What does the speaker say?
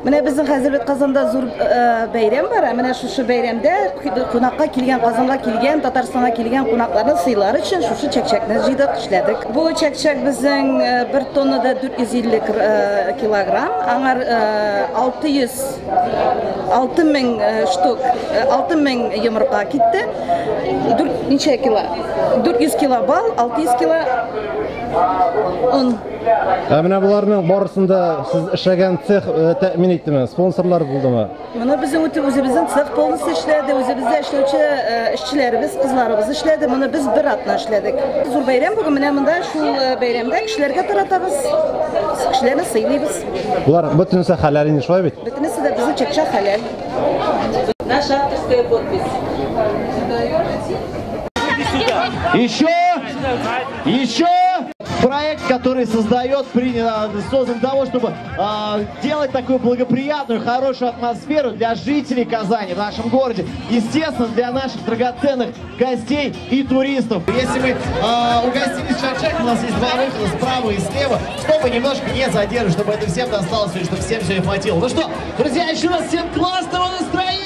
Менә безнең хәзер Казанда зур бәйрәм бар. Менә шушы бәйрәмдә кунакка килгән, Казанга килгән, Татарстанга килгән кунакларны сыйлар өчен шушы чәкчәкне җыйдык, эшләдек. Бу чәкчәк безнең 1 тоннада 450 килограмм, аңар 6000 штук, 6000 йомырка китте. Ничә кило? 400 кило бал, 600 кило un. Менә буларның барысында сез эшләгән цех тәэмин иттеме? Спонсорлар булдымы? Моны безнең үзебезнең цех полностью эшләде, үзебездә эшләүче эшчеләребез, кызларыбыз эшләде. Моны без бер атна эшләдек. Зур бәйрәм бүген, менә монда шул бәйрәмдә кешеләргә таратабыз. Кешеләрне сыйлыйбыз. Булар бөтенесе хәләл инде, шулай бит? Бөтенесе дә безнең чәкчәк хәләл. Наша авторская подпись. Еще проект, который создан для того, чтобы делать такую благоприятную, хорошую атмосферу для жителей Казани в нашем городе. Естественно, для наших драгоценных гостей и туристов. Если мы угостились чак-чак, у нас есть два выхода, справа и слева, чтобы немножко не задерживать, чтобы это всем досталось и чтобы всем все хватило. Ну что, друзья, еще раз всем классного настроения!